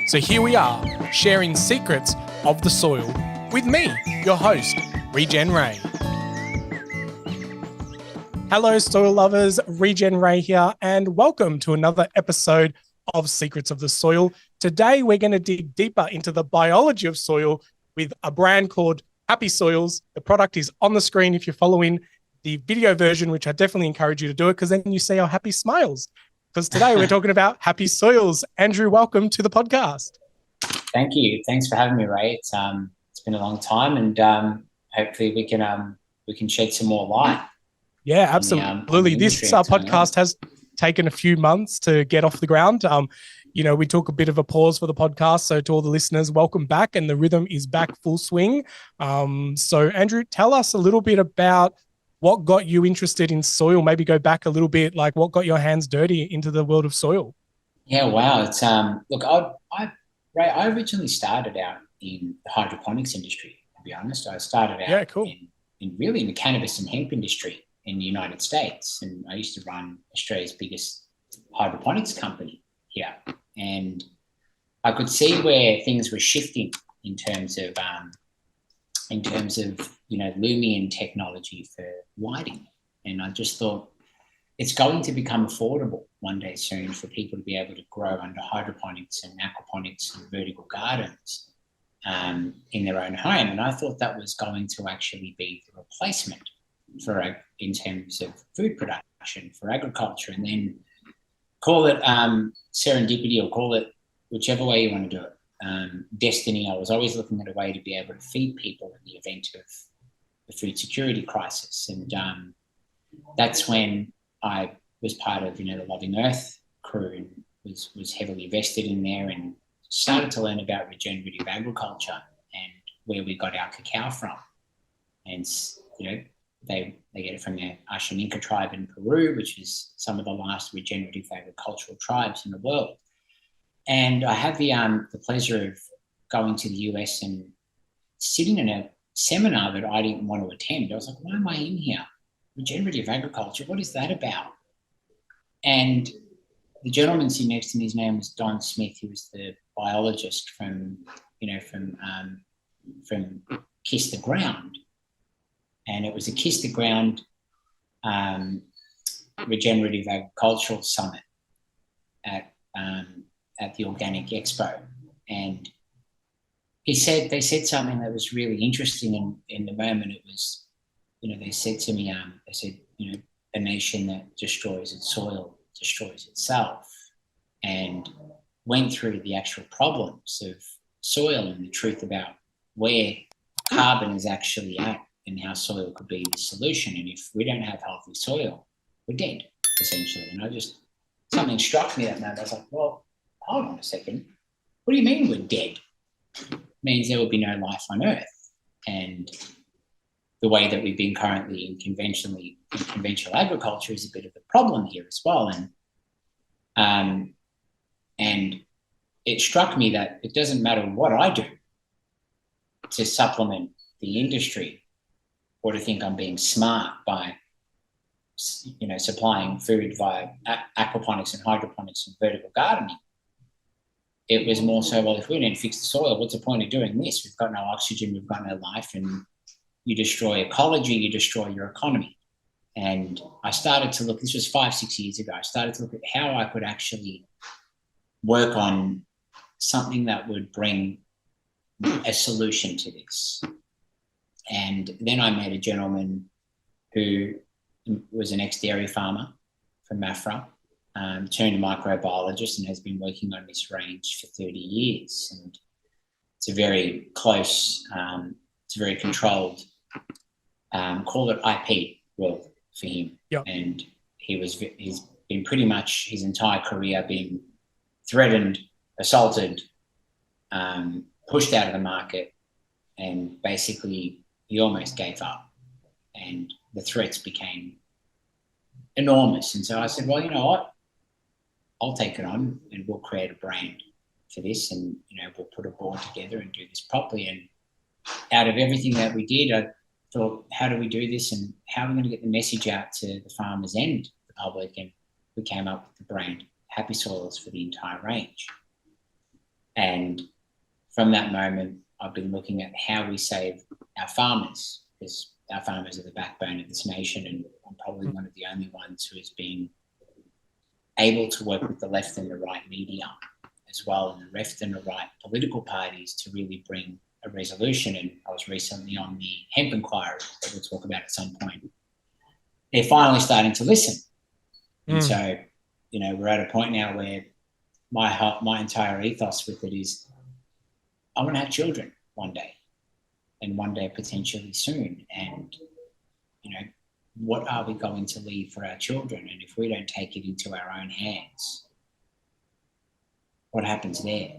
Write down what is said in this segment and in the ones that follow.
So here we are, sharing secrets of the soil with me, your host, Regen Ray. Hello, soil lovers, Regen Ray here, and welcome to another episode of Secrets of the Soil. Today, we're going to dig deeper into the biology of soil with a brand called Happy Soils. The product is on the screen if you're following the video version, which I definitely encourage you to do it because then you see our happy smiles. Because today we're talking about Happy Soils. Andrew, welcome to the podcast. Thank you. Thanks for having me, Ray. It's been a long time, and hopefully we can shed some more light. Yeah, absolutely. This podcast has taken a few months to get off the ground. We took a bit of a pause for the podcast. So to all the listeners, welcome back. And the rhythm is back full swing. So Andrew, tell us a little bit about what got you interested in soil. Maybe go back a little bit, like what got your hands dirty into the world of soil? Yeah, wow. It's look, I originally started out in the hydroponics industry, to be honest. I started out in the cannabis and hemp industry in the United States. And I used to run Australia's biggest hydroponics company here. And I could see where things were shifting in terms of Lumion technology for lighting. And I just thought it's going to become affordable one day soon for people to be able to grow under hydroponics and aquaponics and vertical gardens in their own home. And I thought that was going to actually be the replacement in terms of food production for agriculture, and then call it serendipity or call it whichever way you want to do it. Destiny. I was always looking at a way to be able to feed people in the event of the food security crisis. And that's when I was part of, the Loving Earth crew and was heavily vested in there and started to learn about regenerative agriculture and where we got our cacao from. And, they get it from the Ashaninka tribe in Peru, which is some of the last regenerative agricultural tribes in the world. And I had the pleasure of going to the US and sitting in a seminar that I didn't want to attend. I was like, why am I in here? Regenerative agriculture, what is that about? And the gentleman sitting next to me, his name was Don Smith. He was the biologist from Kiss the Ground. And it was a Kiss the Ground regenerative agricultural summit at the Organic Expo. And they said something that was really interesting in the moment. It was, they said to me, a nation that destroys its soil destroys itself, and went through the actual problems of soil and the truth about where carbon is actually at and how soil could be the solution. And if we don't have healthy soil, we're dead, essentially. And something struck me that night. I was like, well, hold on a second. What do you mean we're dead? It means there will be no life on Earth. And the way that we've been currently in conventional agriculture is a bit of a problem here as well. And it struck me that it doesn't matter what I do to supplement the industry or to think I'm being smart by, supplying food via aquaponics and hydroponics and vertical gardening. It was more so, well, if we don't fix the soil, what's the point of doing this? We've got no oxygen, we've got no life, and you destroy ecology, you destroy your economy. And I started to look, this was 5-6 years ago, I started to look at how I could actually work on something that would bring a solution to this. And then I met a gentleman who was an ex-dairy farmer from Mafra, turned a microbiologist, and has been working on this range for 30 years. And it's a very close, it's a very controlled, call it IP world for him. Yep. And he's been pretty much his entire career being threatened, assaulted, pushed out of the market, and basically he almost gave up, and the threats became enormous. And so I said, well, you know what? I'll take it on and we'll create a brand for this, and, we'll put a board together and do this properly. And out of everything that we did, I thought, how do we do this, and how are we going to get the message out to the farmers and the public? And we came up with the brand Happy Soils for the entire range. And And from that moment, I've been looking at how we save our farmers, because our farmers are the backbone of this nation, and I'm probably one of the only ones who has been able to work with the left and the right media as well, and the left and the right political parties to really bring a resolution. And I was recently on the hemp inquiry that we'll talk about at some point. They're finally starting to listen. And so, you know, we're at a point now where my entire ethos with it is I want to have children one day, and one day potentially soon. And, you know, what are we going to leave for our children? And if we don't take it into our own hands, what happens there?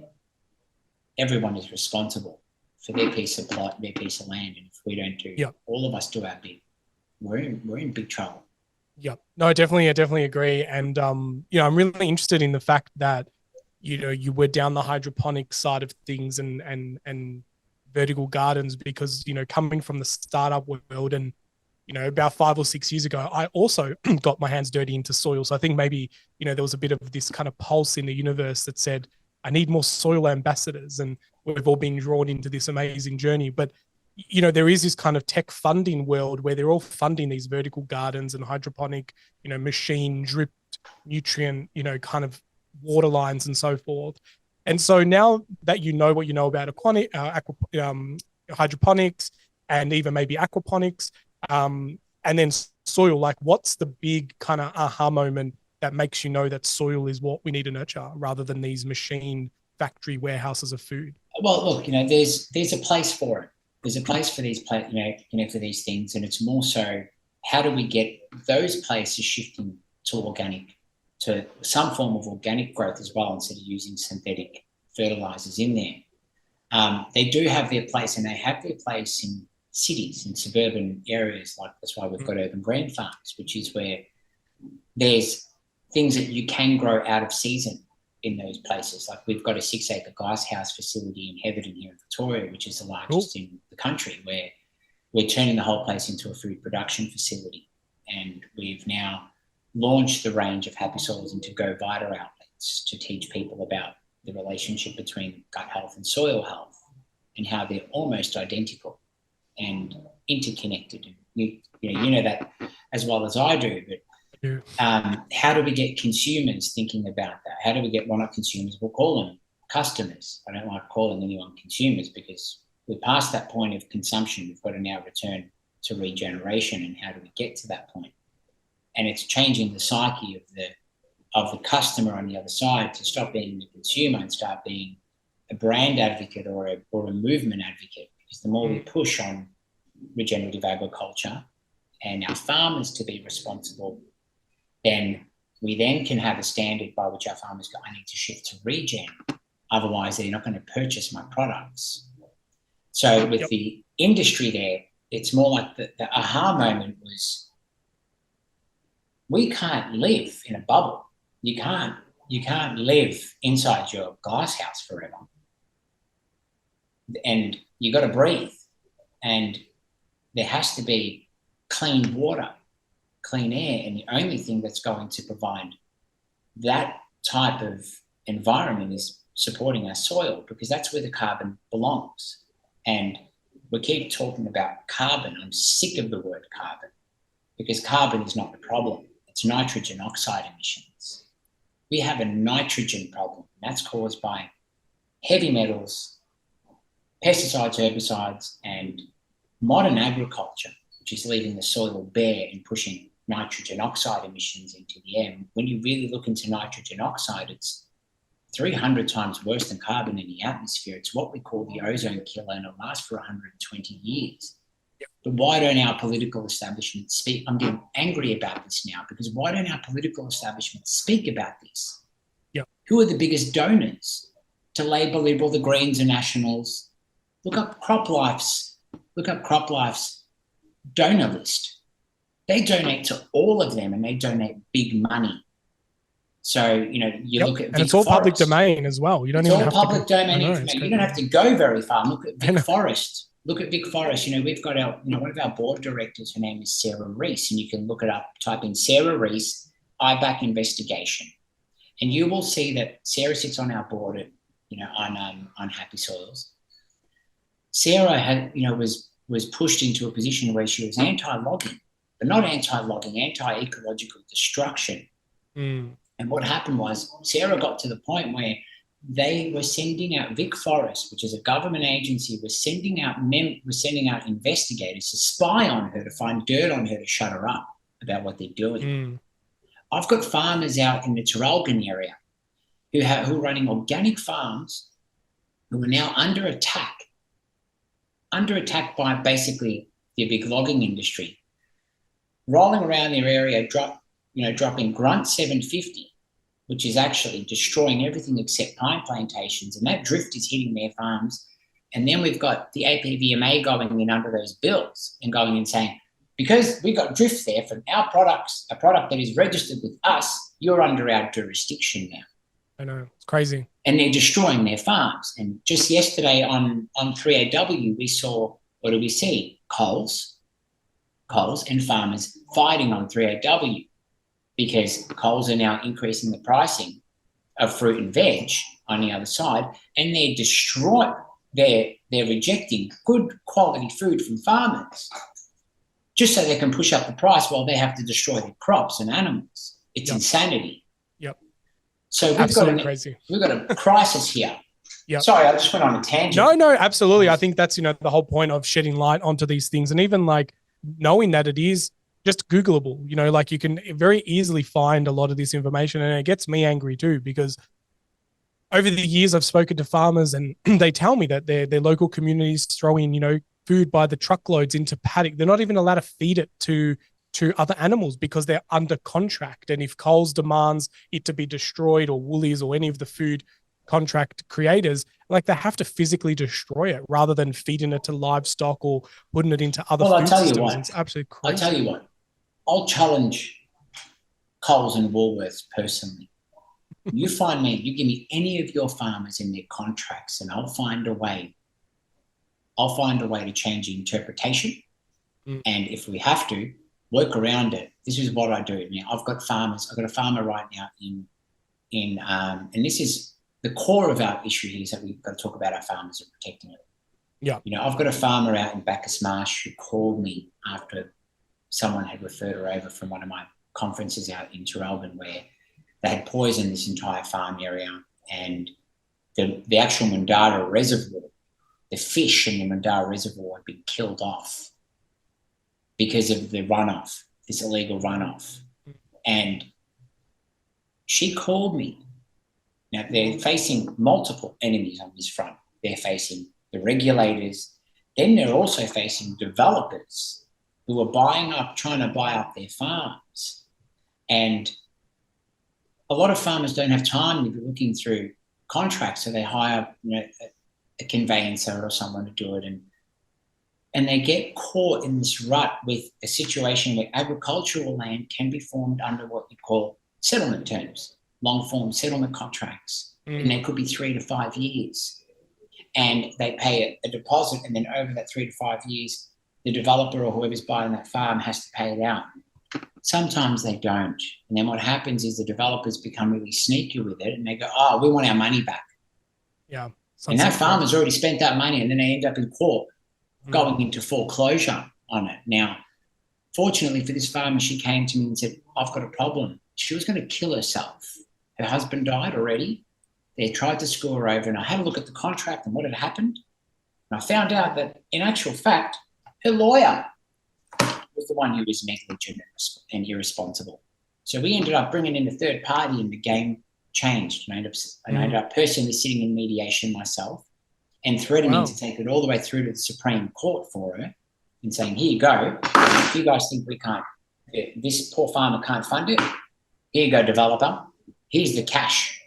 Everyone is responsible for their piece of plot, their piece of land. And if we don't do, all of us do our bit, we're in big trouble. Yeah, no, I definitely agree. And, you know, I'm really interested in the fact that, you know, you were down the hydroponic side of things and vertical gardens, because, you know, coming from the startup world, and, you know, about 5 or 6 years ago, I also got my hands dirty into soil. So I think maybe, you know, there was a bit of this kind of pulse in the universe that said, I need more soil ambassadors. And we've all been drawn into this amazing journey. But, you know, there is this kind of tech funding world where they're all funding these vertical gardens and hydroponic, you know, machine dripped nutrient, you know, kind of water lines and so forth. And so now that you know what you know about hydroponics and even maybe aquaponics, and then soil, like, what's the big kind of aha moment that makes you know that soil is what we need to nurture rather than these machine factory warehouses of food? Well, look, you know, there's a place for it. There's a place for these, for these things, and it's more so how do we get those places shifting to organic, to some form of organic growth as well, instead of using synthetic fertilizers in there. They do have their place, and they have their place in cities, in suburban areas. Like, that's why we've got urban green farms, which is where there's things that you can grow out of season in those places. Like, we've got a 6-acre glasshouse facility in Heatherton here in Victoria, which is the largest in the country, where we're turning the whole place into a food production facility. And we've now launched the range of happy soils into Go Vita outlets to teach people about the relationship between gut health and soil health, and how they're almost identical and interconnected. And you know that as well as I do. But how do we get consumers thinking about that? How do we get, well, not consumers, we'll call them customers. I don't like calling anyone consumers, because we're past that point of consumption. We've got to now return to regeneration. And how do we get to that point? And it's changing the psyche of the customer on the other side, to stop being the consumer and start being a brand advocate or a movement advocate. Because the more we push on regenerative agriculture and our farmers to be responsible, then we then can have a standard by which our farmers go, I need to shift to regen. Otherwise, they're not going to purchase my products. So with the industry there, it's more like the aha moment was, we can't live in a bubble. You can't live inside your glass house forever. And you got to breathe. And there has to be clean water, clean air. And the only thing that's going to provide that type of environment is supporting our soil, because that's where the carbon belongs. And we keep talking about carbon. I'm sick of the word carbon, because carbon is not the problem. It's nitrogen oxide emissions. We have a nitrogen problem. That's caused by heavy metals, pesticides, herbicides, and modern agriculture, which is leaving the soil bare and pushing nitrogen oxide emissions into the air. When you really look into nitrogen oxide, it's 300 times worse than carbon in the atmosphere. It's what we call the ozone killer, and it lasts for 120 years. But why don't our political establishment speak? I'm getting angry about this now, because why don't our political establishment speak about this? Who are the biggest donors to Labor, Liberal, the Greens and Nationals? Look up CropLife's donor list. They donate to all of them, and they donate big money. So, you know, you look at and it's all public domain as well. You don't even have to. It's all public domain information. You don't have to go very far. Look at Vic Forest. Look at Vic Forest. You know, we've got one of our board directors, her name is Sarah Reese, and you can look it up, type in Sarah Reese, IBAC investigation. And you will see that Sarah sits on our board at, on unhappy soils. Sarah had, was pushed into a position where she was anti-logging, but not anti-logging, anti-ecological destruction. Mm. And what happened was Sarah got to the point where they were sending out Vic Forest, which is a government agency, was sending out investigators to spy on her, to find dirt on her, to shut her up about what they're doing. Mm. I've got farmers out in the Traralgon area who are running organic farms who are now under attack by basically the big logging industry, rolling around their area, dropping Grunt 750, which is actually destroying everything except pine plantations, and that drift is hitting their farms. And then we've got the APVMA going in under those bills and going and saying, because we got drift there from our products, a product that is registered with us, you're under our jurisdiction now. I know, it's crazy. And they're destroying their farms. And just yesterday on 3AW, we saw, what do we see? Coles and farmers fighting on 3AW because Coles are now increasing the pricing of fruit and veg on the other side, and they're rejecting good quality food from farmers just so they can push up the price while they have to destroy their crops and animals. It's insanity. Yep. So we've got a crisis here. Yep. Sorry, I just went on a tangent. No, absolutely. I think that's, the whole point of shedding light onto these things, and even like knowing that it is just Googleable, like you can very easily find a lot of this information. And it gets me angry too, because over the years I've spoken to farmers and they tell me that their local communities throw in, food by the truckloads into paddock. They're not even allowed to feed it to other animals because they're under contract. And if Coles demands it to be destroyed, or Woolies or any of the food contract creators, like they have to physically destroy it rather than feeding it to livestock or putting it into other food systems. It's absolutely crazy. I'll tell you what, I'll challenge Coles and Woolworths personally. You give me any of your farmers in their contracts, and I'll find a way to change the interpretation. And if we have to, work around it. This is what I do. Now, I've got a farmer right now and this is the core of our issue here, is that we've got to talk about our farmers and protecting it. Yeah. I've got a farmer out in Bacchus Marsh who called me after someone had referred her over from one of my conferences out in Traralgon, where they had poisoned this entire farm area, and the actual Mundara reservoir, the fish in the Mundara reservoir had been killed off because of the runoff, this illegal runoff. And she called me. Now, they're facing multiple enemies on this front. They're facing the regulators. Then they're also facing developers who are trying to buy up their farms. And a lot of farmers don't have time to be looking through contracts, so they hire a conveyancer or someone to do it. And they get caught in this rut with a situation where agricultural land can be formed under what we call settlement terms, long-form settlement contracts. And they could be 3 to 5 years. And they pay a deposit, and then over that 3 to 5 years, the developer or whoever's buying that farm has to pay it out. Sometimes they don't. And then what happens is the developers become really sneaky with it, and they go, oh, we want our money back. Yeah. And that farmer's already spent that money, and then they end up in court going into foreclosure on it. Now, fortunately for this farmer, she came to me and said, I've got a problem. She was going to kill herself. Her husband died already. They tried to screw her over, and I had a look at the contract and what had happened. And I found out that, in actual fact, her lawyer was the one who was negligent and irresponsible. So we ended up bringing in a third party, and the game changed. And I ended up personally sitting in mediation myself and threatening to take it all the way through to the Supreme Court for her and saying, here you go. If you guys think this poor farmer can't fund it, here you go, developer. Here's the cash.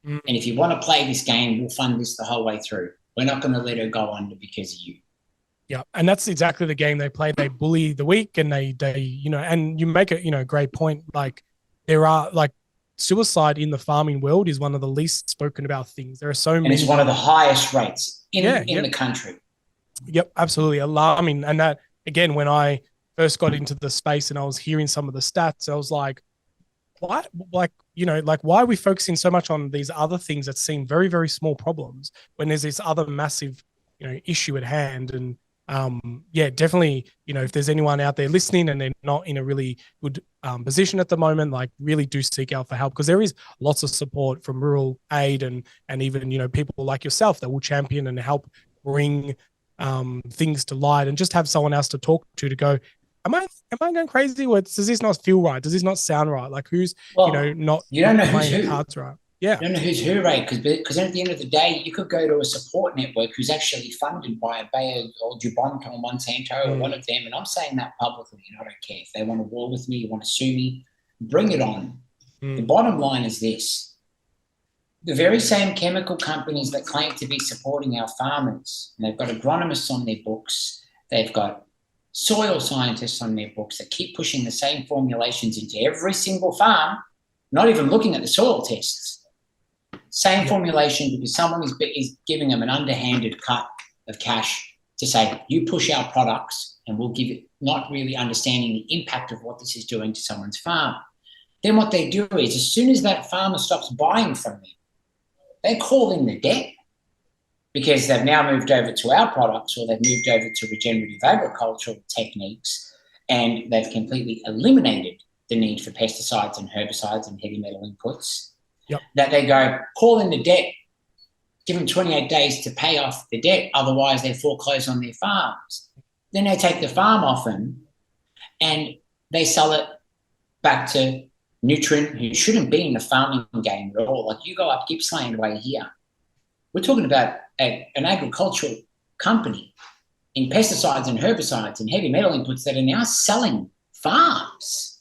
And if you want to play this game, we'll fund this the whole way through. We're not going to let her go under because of you. Yeah. And that's exactly the game they play. They bully the weak, and they and you make a great point. Like, there are suicide in the farming world is one of the least spoken about things. There are so many. And it's one of the highest rates in the country. Yep, absolutely alarming. And that, again, when I first got into the space and I was hearing some of the stats, I was like, why, why are we focusing so much on these other things that seem very, very small problems when there's this other massive, issue at hand? And yeah, definitely, if there's anyone out there listening and they're not in a really good position at the moment, like really do seek out for help, because there is lots of support from rural aid and even, people like yourself that will champion and help bring things to light, and just have someone else to talk to go, am I going crazy? Or does this not feel right? Does this not sound right? Like who's, not you don't know who's playing the who. cards right? Yeah. You don't know who's who, right? Because at the end of the day, you could go to a support network who's actually funded by a Bayer or DuPont or Monsanto or one of them. And I'm saying that publicly, and I don't care. If they want to war with me, you want to sue me, bring it on. The bottom line is this. The very same chemical companies that claim to be supporting our farmers, and they've got agronomists on their books, they've got soil scientists on their books that keep pushing the same formulations into every single farm, not even looking at the soil tests. Same formulation, because someone is giving them an underhanded cut of cash to say, you push our products and we'll give it, not really understanding the impact of what this is doing to someone's farm. Then what they do is, as soon as that farmer stops buying from them, they call in the debt, because they've now moved over to our products, or they've moved over to regenerative agricultural techniques, and they've completely eliminated the need for pesticides and herbicides and heavy metal inputs. That they go, call in the debt, give them 28 days to pay off the debt, otherwise they foreclose on their farms. Then they take the farm off them and they sell it back to Nutrient, who shouldn't be in the farming game at all. Like, you go up Gippsland way here, we're talking about an agricultural company in pesticides and herbicides and heavy metal inputs that are now selling farms.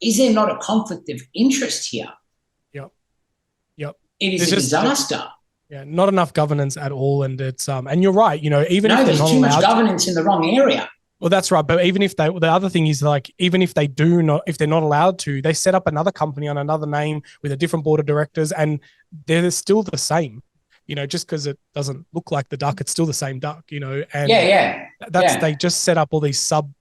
Is there not a conflict of interest here? Yep. It is a disaster. Not enough governance at all. And it's and you're right, even if there's too much governance in the wrong area. Well, that's right. But even if the other thing is, like, even if if they're not allowed to, they set up another company on another name with a different board of directors, and they're still the same. Just because it doesn't look like the duck, it's still the same duck. And they just set up all these sub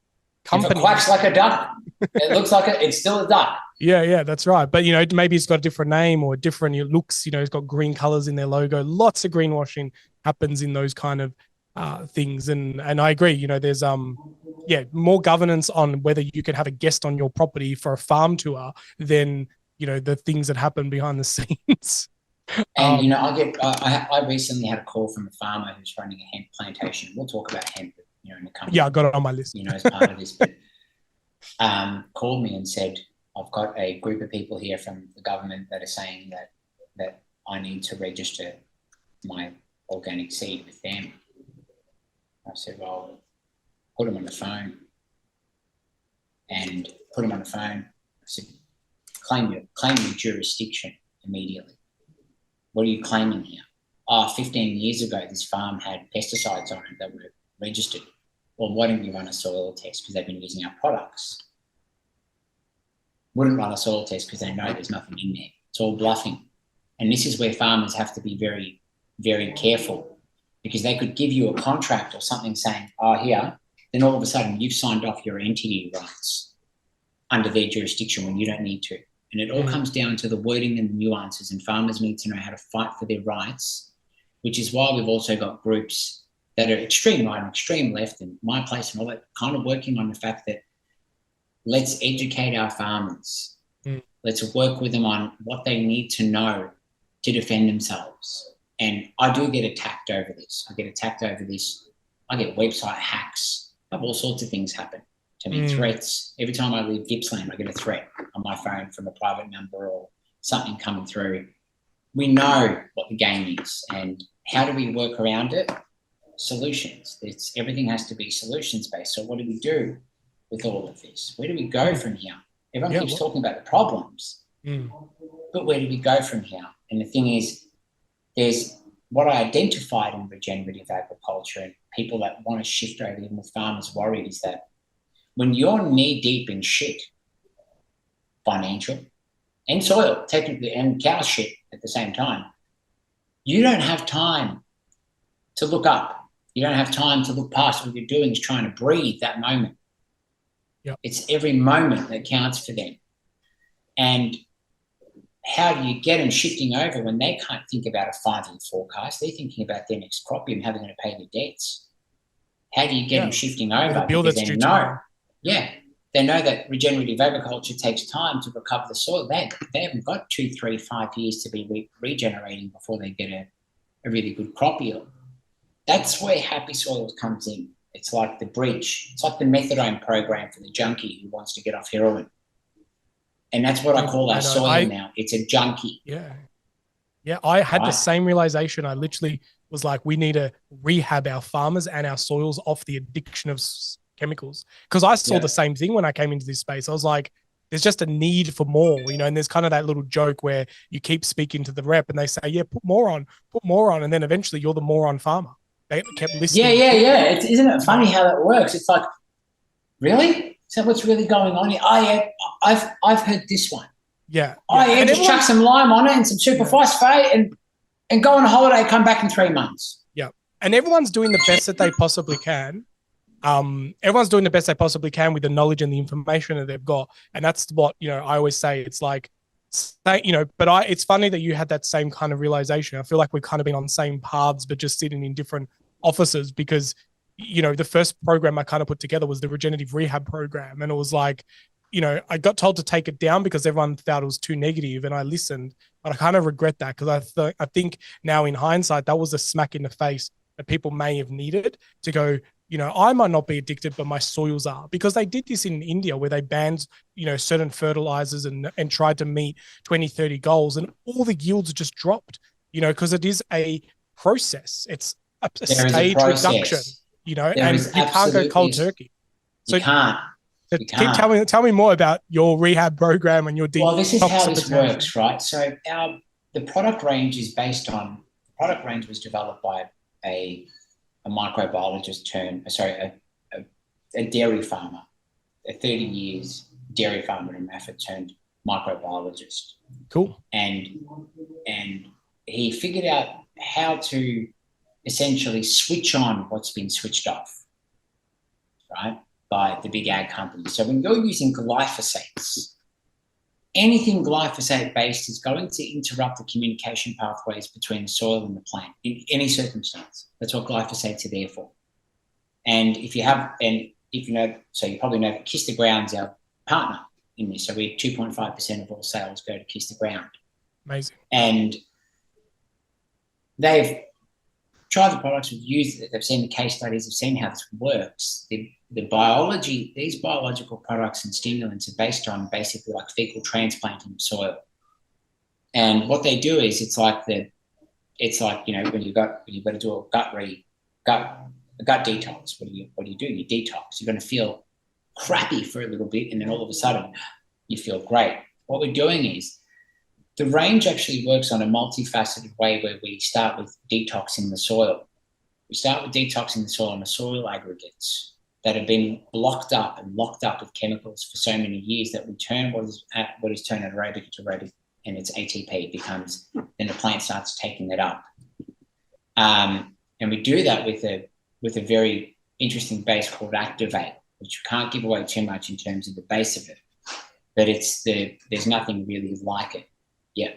companies. If it quacks like a duck, it looks like it's still a duck. Yeah, that's right. But maybe it's got a different name or different looks. It's got green colors in their logo. Lots of greenwashing happens in those kind of things. And I agree. There's more governance on whether you could have a guest on your property for a farm tour than the things that happen behind the scenes. And I recently had a call from a farmer who's running a hemp plantation. We'll talk about hemp, in the company. Yeah, I got it on my list. As part of this, but called me and said, I've got a group of people here from the government that are saying that I need to register my organic seed with them. I said, well, put them on the phone. And put them on the phone. I said, claim your jurisdiction immediately. What are you claiming here? 15 years ago, this farm had pesticides on it that were registered. Well, why didn't you run a soil test? Because they've been using our products. Wouldn't run a soil test because they know there's nothing in there. It's all bluffing. And this is where farmers have to be very, very careful, because they could give you a contract or something saying, here, then all of a sudden you've signed off your entity rights under their jurisdiction when you don't need to. And it all comes down to the wording and the nuances, and farmers need to know how to fight for their rights, which is why we've also got groups that are extreme right and extreme left, and My Place and all that, kind of working on the fact that let's educate our farmers. Let's work with them on what they need to know to defend themselves. And I do get attacked over this. I get website hacks. I have all sorts of things happen to me, threats. Every time I leave Gippsland, I get a threat on my phone from a private number or something coming through. We know what the game is, and how do we work around it? Solutions. Everything has to be solutions-based. So what do we do with all of this? Where do we go from here? Everyone keeps talking about the problems, but where do we go from here? And the thing is, there's what I identified in regenerative agriculture, and people that want to shift over, even with farmers worried, is that when you're knee deep in shit, financial and soil, technically, and cow shit at the same time, you don't have time to look up. You don't have time to look past. What you're doing is trying to breathe that moment. It's every moment that counts for them. And how do you get them shifting over when they can't think about a 5-year forecast? They're thinking about their next crop year and how they're going to pay their debts. How do you get them shifting over? Because they know, they know that regenerative agriculture takes time to recover the soil. They haven't got 2, 3, 5 years to be regenerating before they get a really good crop yield. That's where Happy Soils comes in. It's like the bridge. It's like the methadone program for the junkie who wants to get off heroin. And that's what I call our soil now. It's a junkie. Yeah. Yeah, I had the same realization. I literally was like, we need to rehab our farmers and our soils off the addiction of chemicals. Because I saw the same thing when I came into this space. I was like, there's just a need for more, and there's kind of that little joke where you keep speaking to the rep and they say, yeah, put more on. And then eventually you're the moron farmer. They kept listening. Yeah. Isn't it funny how that works? It's like, really? Is that what's really going on here? I've heard this one. Yeah. Just chuck some lime on it and some superphosphate and go on a holiday, come back in 3 months. Yeah. And everyone's doing the best that they possibly can. Everyone's doing the best they possibly can with the knowledge and the information that they've got. And that's what, I always say, it's like, it's funny that you had that same kind of realization. I feel like we've kind of been on the same paths, but just sitting in different offices because, the first program I kind of put together was the regenerative rehab program. And it was like, I got told to take it down because everyone thought it was too negative, and I listened, but I kind of regret that because I think now in hindsight, that was a smack in the face that people may have needed to go, I might not be addicted, but my soils are, because they did this in India where they banned, certain fertilizers and tried to meet 20, 30 goals, and all the yields just dropped, because it is a process. It's a stage reduction, and you can't go cold turkey. So you can't. Tell me more about your rehab program and your deep. Well, this is how this works, right? So the product range was developed by a microbiologist a dairy farmer, a 30 years dairy farmer in Mafford turned microbiologist. Cool. And he figured out how to essentially switch on what's been switched off, right, by the big ag companies. So when you're using glyphosates, anything glyphosate-based is going to interrupt the communication pathways between the soil and the plant in any circumstance. That's what glyphosates are there for. And you probably know that Kiss the Ground's our partner in this. So 2.5% of all sales go to Kiss the Ground. Amazing. And they've tried the products, we've used it, they've seen the case studies, they've seen how this works. The biology, these biological products and stimulants are based on basically like fecal transplanting of soil. And what they do is it's like when you've got to do a gut detox. What do you do? You detox. You're going to feel crappy for a little bit, and then all of a sudden you feel great. What we're doing is the range actually works on a multifaceted way where we start with detoxing the soil. We start with detoxing the soil and the soil aggregates that have been blocked up and locked up with chemicals for so many years that we turn what is turned anaerobic to aerobic, and its ATP becomes, then the plant starts taking it up. And we do that with a very interesting base called Activate, which we can't give away too much in terms of the base of it, but there's nothing really like it. Yeah,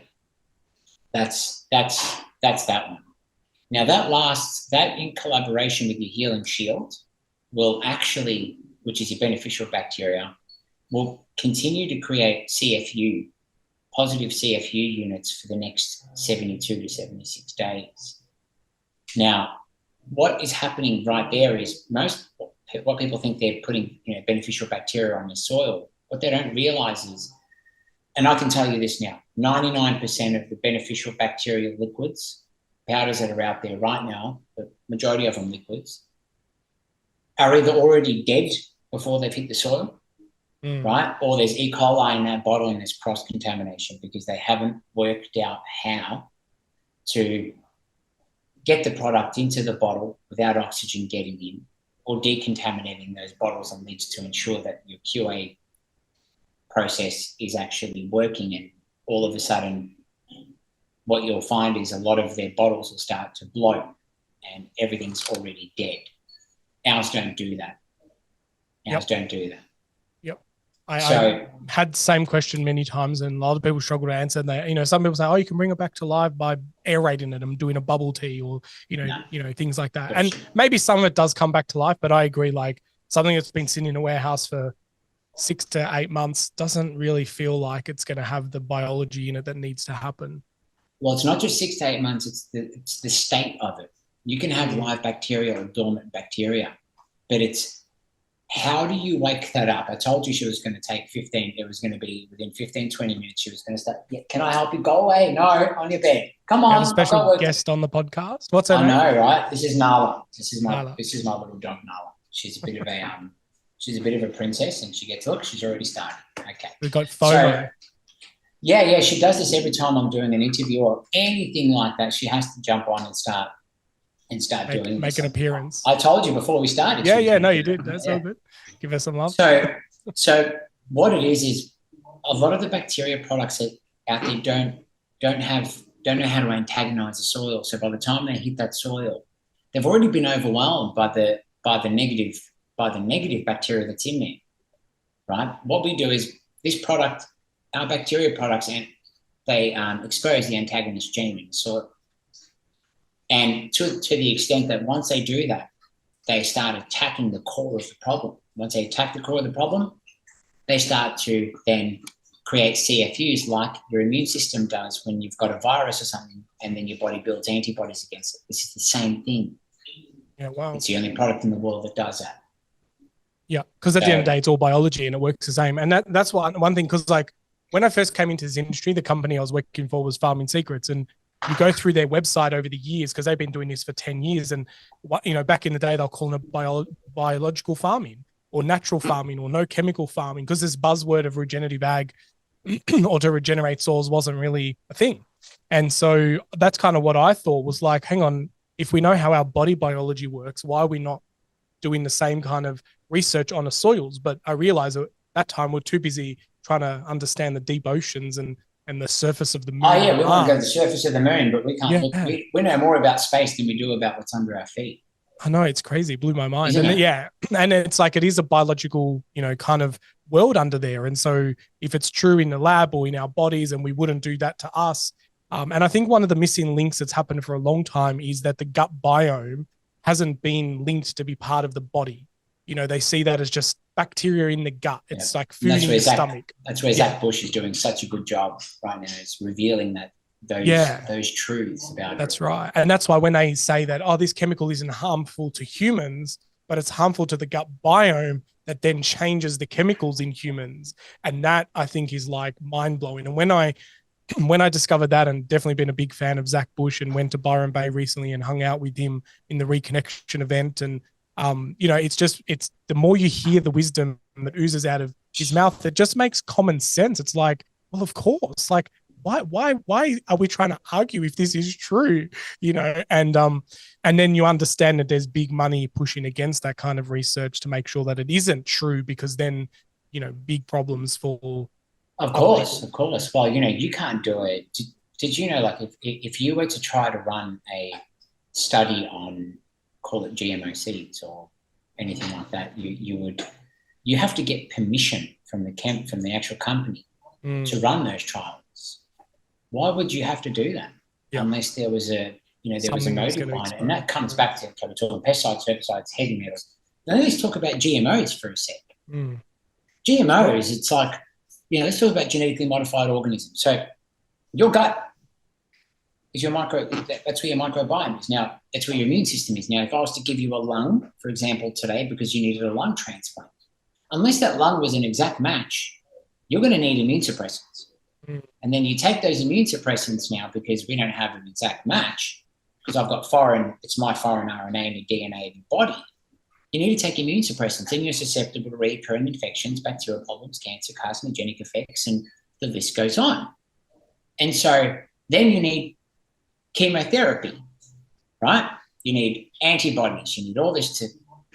that's that one. Now that in collaboration with your healing shield will actually, which is your beneficial bacteria, will continue to create CFU, positive CFU units for the next 72 to 76 days. Now, what is happening right there is what people think they're putting beneficial bacteria on the soil. What they don't realize is, and I can tell you this now, 99% of the beneficial bacterial liquids, powders that are out there right now, the majority of them liquids, are either already dead before they've hit the soil, right? Or there's E. coli in that bottle and there's cross-contamination because they haven't worked out how to get the product into the bottle without oxygen getting in or decontaminating those bottles and lids to ensure that your QA process is actually working. And all of a sudden, what you'll find is a lot of their bottles will start to bloat and everything's already dead. Ours don't do that. Ours don't do that. Yep. I had the same question many times, and a lot of people struggle to answer. And they, some people say, "Oh, you can bring it back to life by aerating it and doing a bubble tea, or things like that." And maybe some of it does come back to life, but I agree. Like something that's been sitting in a warehouse for 6 to 8 months doesn't really feel like it's going to have the biology in it that needs to happen. Well, it's not just 6 to 8 months; it's the state of it. You can have live bacteria or dormant bacteria, but it's how do you wake that up? I told you she was going to take 15. It was going to be within 15, 20 minutes. She was going to start, can I help you? Go away. No, on your bed. Come on. You have a special guest on the podcast. What's her name? I know, right? This is Nala. This is my little dog, Nala. She's a bit of a princess, and she gets, look, she's already started. Okay. We've got photo. So, yeah, she does this every time I'm doing an interview or anything like that. She has to jump on and start doing make an appearance. I told you before we started. Yeah, no, you did. That's all good. Give her some love. So what it is a lot of the bacteria products that out there don't know how to antagonize the soil. So by the time they hit that soil, they've already been overwhelmed by the negative bacteria that's in there. Right? What we do is our bacteria products, and they expose the antagonist gene in the soil. And to the extent that once they do that, they start attacking the core of the problem. Once they attack the core of the problem, they start to then create CFUs like your immune system does when you've got a virus or something, and then your body builds antibodies against it. This is the same thing. Yeah, wow. It's the only product in the world that does that. Yeah, because at the end of the day, it's all biology and it works the same. And that's one thing, because like when I first came into this industry, the company I was working for was Farming Secrets, and you go through their website over the years, because they've been doing this for 10 years. And, back in the day, they'll call it biological farming or natural farming or no chemical farming, because this buzzword of regenerative ag or to regenerate soils wasn't really a thing. And so that's kind of what I thought was like, hang on, if we know how our body biology works, why are we not doing the same kind of research on the soils? But I realized at that time we're too busy trying to understand the deep oceans and the surface of the moon. Oh, yeah, we want to go to the surface of the moon, but we can't look. We know more about space than we do about what's under our feet. I know, it's crazy. It blew my mind. Isn't it? Yeah. And it's like, it is a biological, kind of world under there. And so if it's true in the lab or in our bodies, and we wouldn't do that to us. And I think one of the missing links that's happened for a long time is that the gut biome hasn't been linked to be part of the body. They see that as just bacteria in the gut. It's like food in the stomach. That's where Zach Bush is doing such a good job right now. Is revealing those truths about it. That's right. And that's why when they say that, this chemical isn't harmful to humans, but it's harmful to the gut biome, that then changes the chemicals in humans. And that, I think, is like mind blowing. And when I discovered that, and definitely been a big fan of Zach Bush, and went to Byron Bay recently and hung out with him in the Reconnection event, and it's the more you hear the wisdom that oozes out of his mouth, it just makes common sense. It's like, well, of course, like why are we trying to argue if this is true? And then you understand that there's big money pushing against that kind of research to make sure that it isn't true, because then, big problems fall. Of course. Well, you can't do it. Did you know, like, if you were to try to run a study on, call it GMO seeds or anything like that, you have to get permission from the actual company to run those trials. Why would you have to do that unless there was a motive behind it? And that comes back to, we're talking pesticides, herbicides, heavy metals. Now let's talk about GMOs for a sec. GMOs, it's like, let's talk about genetically modified organisms. So your gut is that's where your microbiome is. Now, that's where your immune system is. Now, if I was to give you a lung, for example, today, because you needed a lung transplant, unless that lung was an exact match, you're going to need immune suppressants. And then you take those immune suppressants now, because we don't have an exact match, because I've got it's my foreign RNA and DNA in your body. You need to take immune suppressants, and you're susceptible to recurring infections, bacterial problems, cancer, carcinogenic effects, and the list goes on. And so then you need chemotherapy, right? You need antibodies. You need all this to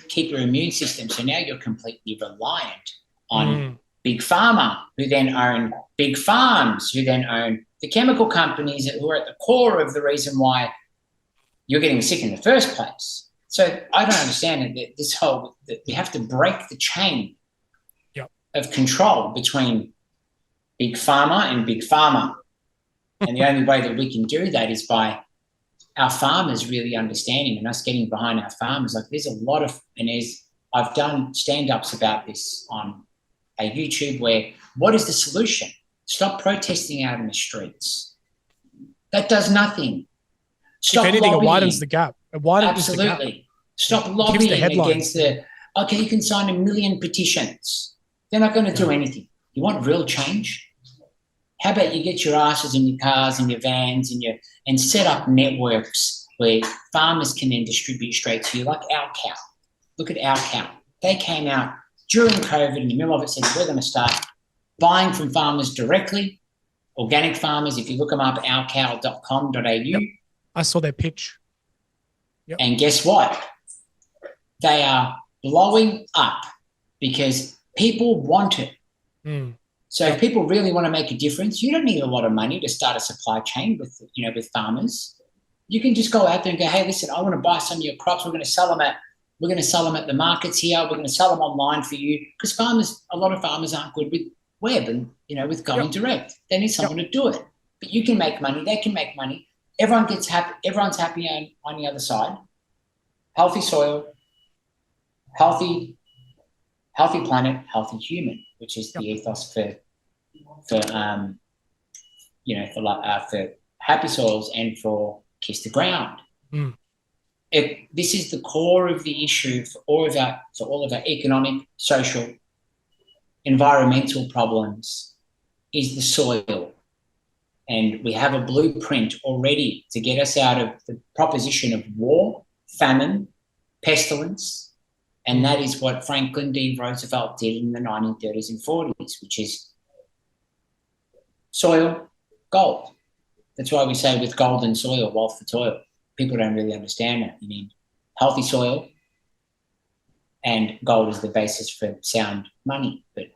keep your immune system. So now you're completely reliant on big pharma, who then own big farms, who then own the chemical companies who are at the core of the reason why you're getting sick in the first place. So I don't understand that you have to break the chain of control between big pharma and big pharma. And the only way that we can do that is by our farmers really understanding and us getting behind our farmers. Like there's a lot of, I've done stand-ups about this on a YouTube where what is the solution? Stop protesting out in the streets. That does nothing. Stop if anything, lobbying. It widens the gap. It widens Absolutely. the gap. Stop lobbying against okay, you can sign 1 million petitions. They're not going to do anything. You want real change? How about you get your asses in your cars and your vans and set up networks where farmers can then distribute straight to you, like Our Cow. Look at Our Cow. They came out during COVID, in the middle of it, said, we're going to start buying from farmers directly, organic farmers. If you look them up, ourcow.com.au. I saw their pitch. Yep. And guess what? They are blowing up because people want it. So if people really want to make a difference, you don't need a lot of money to start a supply chain with farmers. You can just go out there and go, hey, listen, I want to buy some of your crops. We're going to sell them at the markets here. We're going to sell them online for you, because a lot of farmers aren't good with web and with going direct. They need someone to do it. But you can make money. They can make money. Everyone gets happy. Everyone's happy on the other side. Healthy soil, healthy planet, healthy human, which is the ethos for happy soils and for Kiss the Ground. This is the core of the issue for all of our economic, social, environmental problems is the soil. And we have a blueprint already to get us out of the proposition of war, famine, pestilence. And that is what Franklin D. Roosevelt did in the 1930s and 40s, which is soil, gold. That's why we say with gold and soil, wealth for toil. People don't really understand that. You need healthy soil, and gold is the basis for sound money, but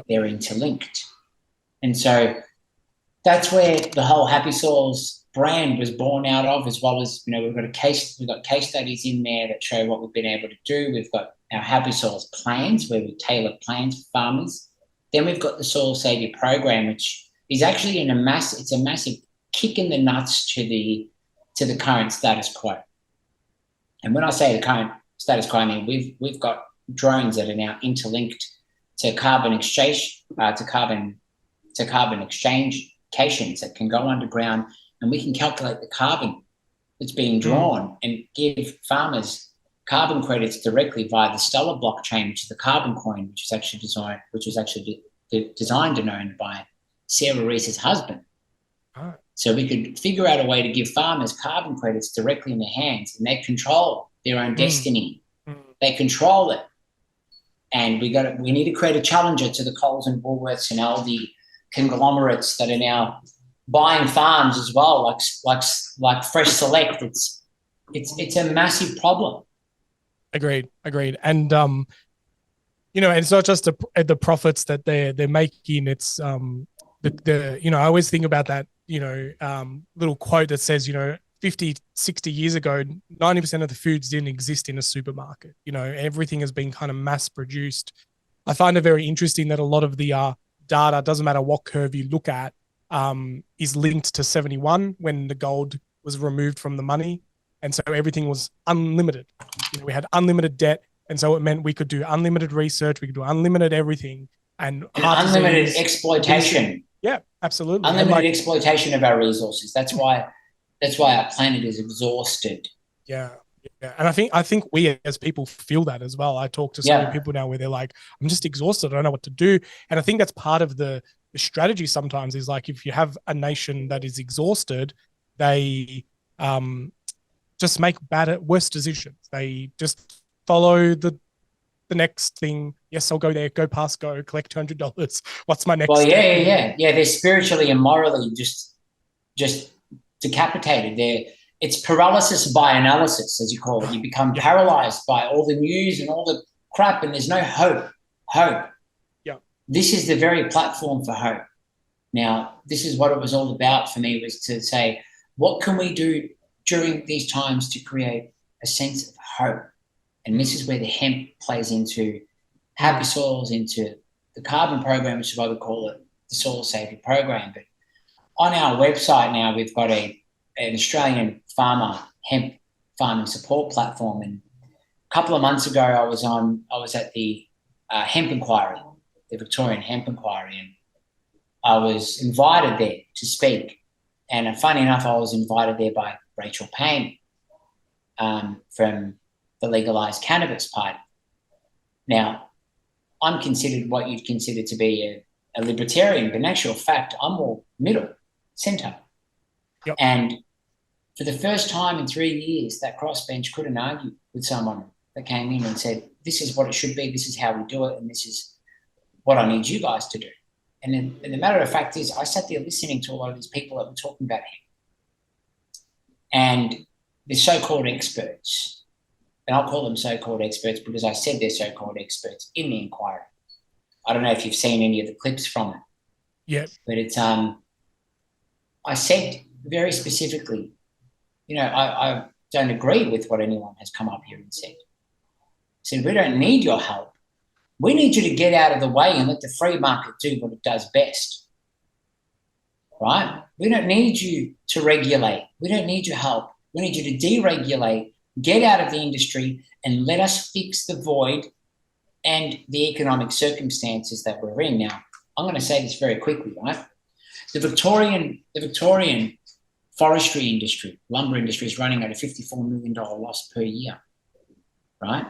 they're interlinked. And so that's where the whole Happy Soils brand was born out of, as well as, we've got case studies in there that show what we've been able to do. We've got our Happy Soils plans, where we tailor plans for farmers. Then we've got the Soil Savior program, which is actually a massive kick in the nuts to the current status quo. And when I say the current status quo, I mean we've got drones that are now interlinked to carbon exchange exchangecations that can go underground, and we can calculate the carbon that's being drawn and give farmers carbon credits directly via the Stellar blockchain, which is the carbon coin, which was actually designed and owned by Sarah Reese's husband. So we could figure out a way to give farmers carbon credits directly in their hands, and they control their own destiny. They control it. And we need to create a challenger to the Coles and Woolworths and Aldi conglomerates that are now buying farms as well, like Fresh Select. It's a massive problem. Agreed. And and it's not just the profits that they're making. It's I always think about that little quote that says 50, 60 years ago, 90% of the foods didn't exist in a supermarket. Everything has been kind of mass produced. I find it very interesting that a lot of the data, doesn't matter what curve you look at, is linked to 71 when the gold was removed from the money. And so everything was unlimited. We had unlimited debt. And so it meant we could do unlimited research. We could do unlimited everything. And unlimited exploitation. Yeah, absolutely. Unlimited exploitation of our resources. That's why our planet is exhausted. Yeah. And I think we as people feel that as well. I talk to so many people now where they're like, I'm just exhausted. I don't know what to do. And I think that's part of the strategy sometimes, is like, if you have a nation that is exhausted, they just make worse decisions. They just follow the next thing. Yes, I'll go there, go past go, collect $200. What's my next step? Yeah. They're spiritually and morally just decapitated. It's paralysis by analysis, as you call it. You become paralyzed by all the news and all the crap, and there's no hope. Yeah. This is the very platform for hope. Now, this is what it was all about for me, was to say, what can we do during these times to create a sense of hope? And this is where the hemp plays into Happy Soils, into the carbon program, which is why we call it the soil safety program. But on our website now, we've got an Australian farmer hemp farming support platform. And a couple of months ago, I was at the hemp inquiry, the Victorian hemp inquiry, and I was invited there to speak. And funny enough, I was invited there by Rachel Payne from the Legalised Cannabis Party. Now, I'm considered what you'd consider to be a libertarian, but in actual fact, I'm more middle, centre. Yep. And for the first time in 3 years, that crossbench couldn't argue with someone that came in and said, this is what it should be, this is how we do it, and this is what I need you guys to do. And the matter of fact is, I sat there listening to a lot of these people that were talking about him. And the so-called experts, and I'll call them so-called experts because I said they're so-called experts in the inquiry. I don't know if you've seen any of the clips from it. Yeah. But it's, I said very specifically, I don't agree with what anyone has come up here and said. I said, we don't need your help. We need you to get out of the way and let the free market do what it does best, right? We don't need you to regulate. We don't need your help. We need you to deregulate, get out of the industry, and let us fix the void and the economic circumstances that we're in. Now, I'm going to say this very quickly, right? The Victorian forestry industry, lumber industry, is running at a $54 million loss per year, right?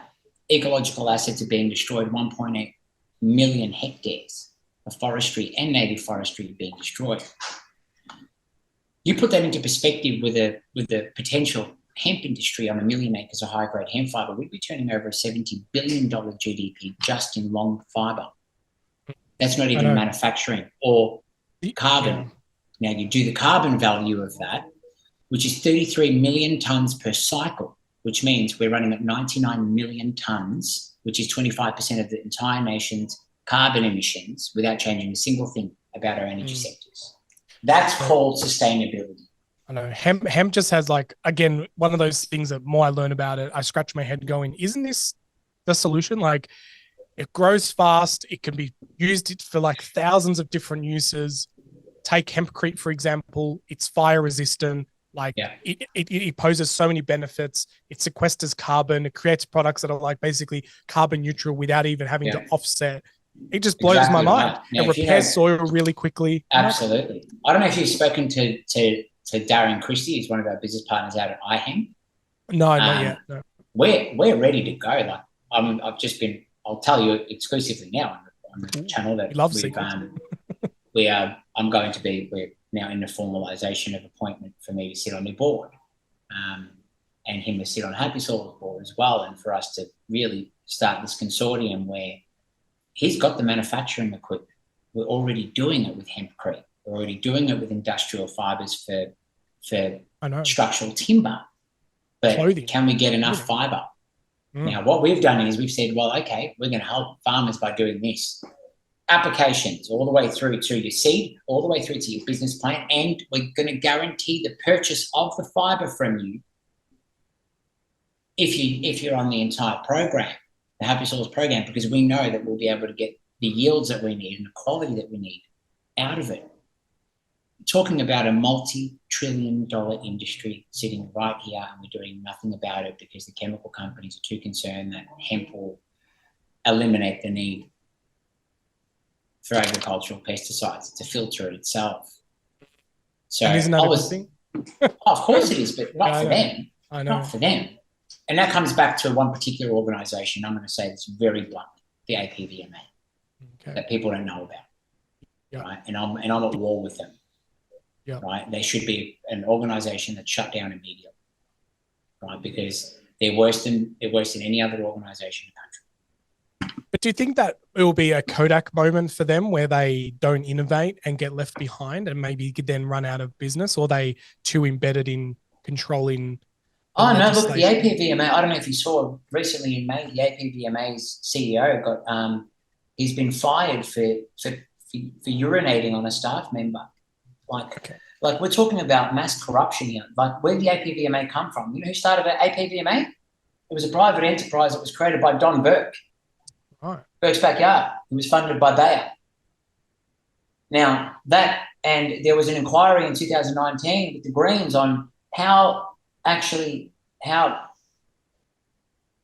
Ecological assets are being destroyed. 1.8 million hectares of forestry and native forestry are being destroyed. You put that into perspective with the potential hemp industry on 1 million acres of high-grade hemp fibre, we'd be turning over a $70 billion GDP just in long fibre. That's not even manufacturing or carbon. Yeah. Now, you do the carbon value of that, which is 33 million tonnes per cycle, which means we're running at 99 million tonnes, which is 25% of the entire nation's carbon emissions without changing a single thing about our energy sectors. That's called sustainability. I know. Hemp just has, like, again, one of those things that more I learn about it, I scratch my head going, isn't this the solution? Like, it grows fast. It can be used for like thousands of different uses. Take hempcrete, for example. It's fire resistant. Like, it poses so many benefits. It sequesters carbon. It creates products that are like basically carbon neutral without even having to offset. It just blows my mind. Now, it repairs soil really quickly. Absolutely. I don't know if you've spoken to Darren Christie. He's one of our business partners out at iHemp. No, not yet. No. We're ready to go. Like, I'll tell you exclusively now on the channel that we're now in the formalisation of appointment for me to sit on the board, and him to sit on Happy Soil's board as well, and for us to really start this consortium where he's got the manufacturing equipment. We're already doing it with hempcrete. We're already doing it with industrial fibres for structural timber. But clothing. Can we get enough fibre? Now, what we've done is we've said, well, okay, we're going to help farmers by doing this. Applications all the way through to your seed, all the way through to your business plan, and we're going to guarantee the purchase of the fibre from you if you're on the entire program, the Happy Soils program, because we know that we'll be able to get the yields that we need and the quality that we need out of it. Talking about a multi-trillion-dollar industry sitting right here, and we're doing nothing about it because the chemical companies are too concerned that hemp will eliminate the need for agricultural pesticides to filter it itself. So and isn't that a good thing? Of course it is, but not for them. I know. Not for them. And that comes back to one particular organisation. I'm going to say this very bluntly, the APVMA, that people don't know about. Right? And I'm at war with them. Right? They should be an organisation that's shut down immediately. Right? Because they're worse than any other organisation in the country. But do you think that it will be a Kodak moment for them where they don't innovate and get left behind and maybe then run out of business, or are they too embedded in controlling? Oh, no, look, the APVMA, I don't know if you saw recently in May, the APVMA's CEO he's been fired for urinating on a staff member. Like we're talking about mass corruption here. Like, where did the APVMA come from? You know who started APVMA? It was a private enterprise that was created by Don Burke. Right. Burke's backyard. It was funded by Bayer. Now, and there was an inquiry in 2019 with the Greens on how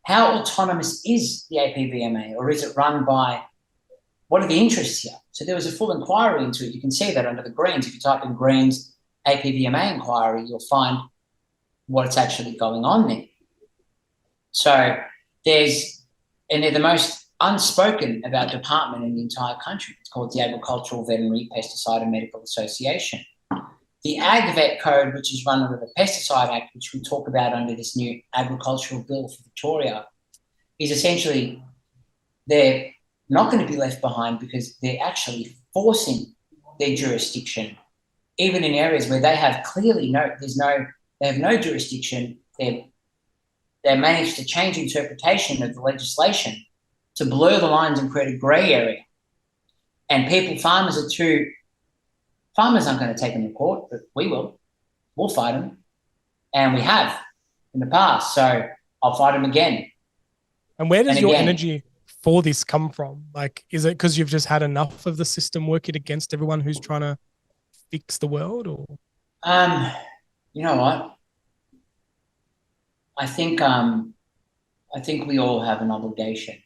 autonomous is the APVMA, or is it run by, what are the interests here? So there was a full inquiry into it. You can see that under the Greens. If you type in Greens APVMA inquiry, you'll find what's actually going on there. So they're the most unspoken about department in the entire country. It's called the Agricultural, Veterinary, Pesticide and Medical Association. The AgVet code, which is run under the Pesticide Act, which we talk about under this new agricultural bill for Victoria, is essentially they're not going to be left behind because they're actually forcing their jurisdiction, even in areas where they have clearly they have no jurisdiction. They managed to change interpretation of the legislation to blur the lines and create a grey area. And farmers aren't going to take them to court, but we will. We'll fight them. And we have in the past. So I'll fight them again. And where does your energy for this come from? Like, is it because you've just had enough of the system working against everyone who's trying to fix the world? Or you know what? I think we all have an obligation.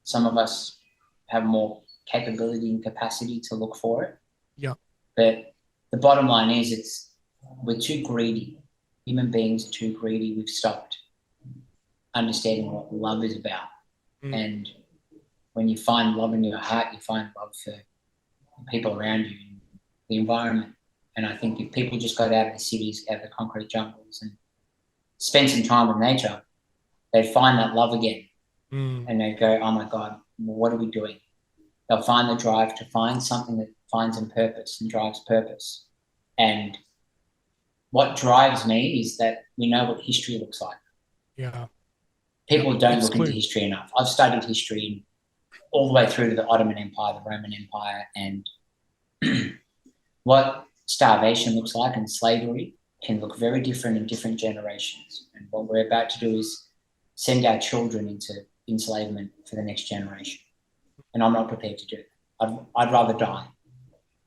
Some of us have more capability and capacity to look for it. Yeah. But the bottom line is we're too greedy. Human beings are too greedy. We've stopped understanding what love is about. And when you find love in your heart, you find love for the people around you, the environment. And I think if people just got out of the cities, out of the concrete jungles and spend some time with nature, they'd find that love again. And they'd go, oh my God, what are we doing? They'll find the drive to find something that finds them purpose and drives purpose. And what drives me is that we know what history looks like. Yeah. People don't look into history enough. I've studied history all the way through to the Ottoman Empire, the Roman Empire, and what starvation looks like and slavery can look very different in different generations. And what we're about to do is send our children into enslavement for the next generation. And I'm not prepared to do that. I'd rather die.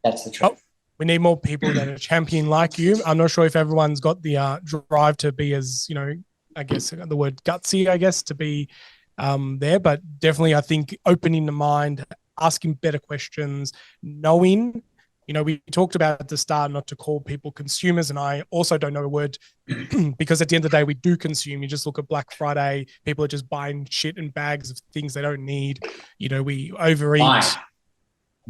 That's the truth. We need more people that are champion like you. I'm not sure if everyone's got the drive to be as, I guess the word gutsy, to be there, but definitely I think opening the mind, asking better questions, knowing, we talked about at the start not to call people consumers, and I also don't know a word because at the end of the day, we do consume. You just look at Black Friday, people are just buying shit in bags of things they don't need. We overeat.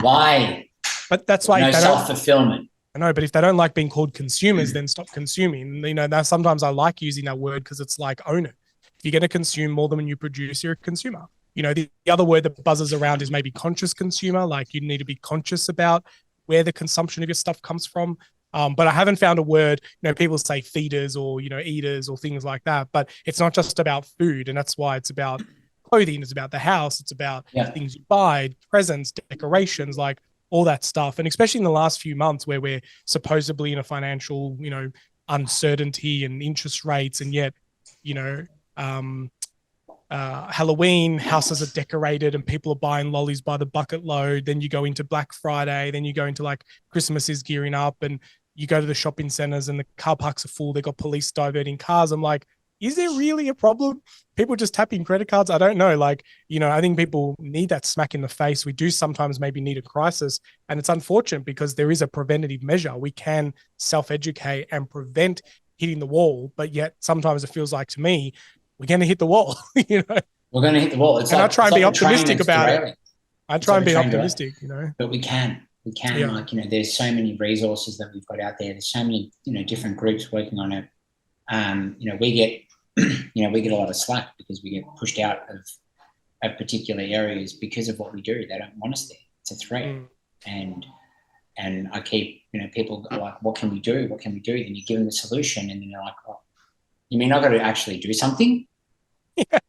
Why? But that's why no self-fulfillment. I know, but if they don't like being called consumers, then stop consuming. Sometimes I like using that word because it's like, own it. If you're going to consume more than you produce, you're a consumer. The other word that buzzes around is maybe conscious consumer. Like you need to be conscious about where the consumption of your stuff comes from. But I haven't found a word, people say feeders or, eaters or things like that, but it's not just about food. And that's why it's about clothing. It's about the house. It's about things you buy, presents, decorations, like all that stuff. And especially in the last few months where we're supposedly in a financial, uncertainty and interest rates. And yet, Halloween, houses are decorated and people are buying lollies by the bucket load. Then you go into Black Friday, then you go into like Christmas is gearing up and you go to the shopping centers and the car parks are full. They got police diverting cars. I'm like, is there really a problem? People just tapping credit cards? I don't know. Like, I think people need that smack in the face. We do sometimes maybe need a crisis. And it's unfortunate because there is a preventative measure. We can self-educate and prevent hitting the wall. But yet sometimes it feels like to me, we're going to hit the wall. We're going to hit the wall. I try and be optimistic about it. I try and be optimistic, But we can. There's so many resources that we've got out there. There's so many, different groups working on it. We get a lot of slack because we get pushed out of particular areas because of what we do. They don't want us there. It's a threat. And I keep, people go like, what can we do? What can we do? Then you give them the solution and then they're like, oh, you mean I've got to actually do something? Yeah.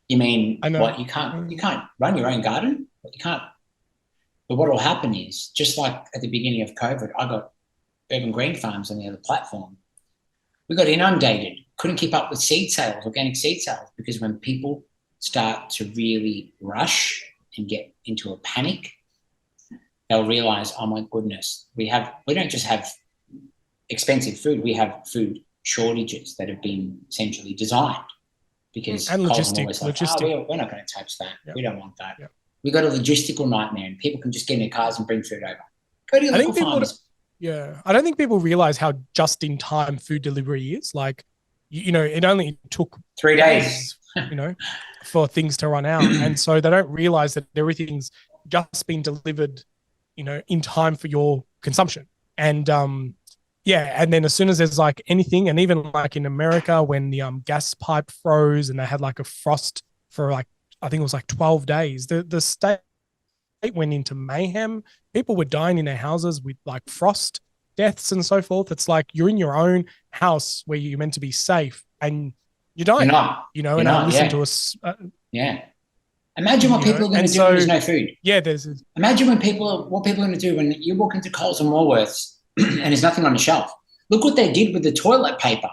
You mean what? You can't run your own garden? You can't. But what will happen is, just like at the beginning of COVID, I got Urban Green Farms on the other platform. We got inundated, couldn't keep up with seed sales, organic seed sales, because when people start to really rush and get into a panic, they'll realize, oh my goodness, we don't just have expensive food, we have food shortages that have been essentially designed because and logistics. Like, we're not going to touch that. Yep. We don't want that. Yep. We got a logistical nightmare, and people can just get in their cars and bring food over. Go to your local farmers. I don't think people realize how just in time food delivery is. Like, it only took 3 days, for things to run out. And so they don't realize that everything's just been delivered, in time for your consumption. And, and then as soon as there's like anything, and even like in America, when the gas pipe froze and they had like a frost for like, I think it was like 12 days, the state went into mayhem. People were dying in their houses with like frost deaths and so forth. It's like you're in your own house where you're meant to be safe and you're dying. I listen to us. Imagine what people are going to do when there's no food. Yeah, Imagine what people are going to do when you walk into Coles and Woolworths and there's nothing on the shelf. Look what they did with the toilet paper.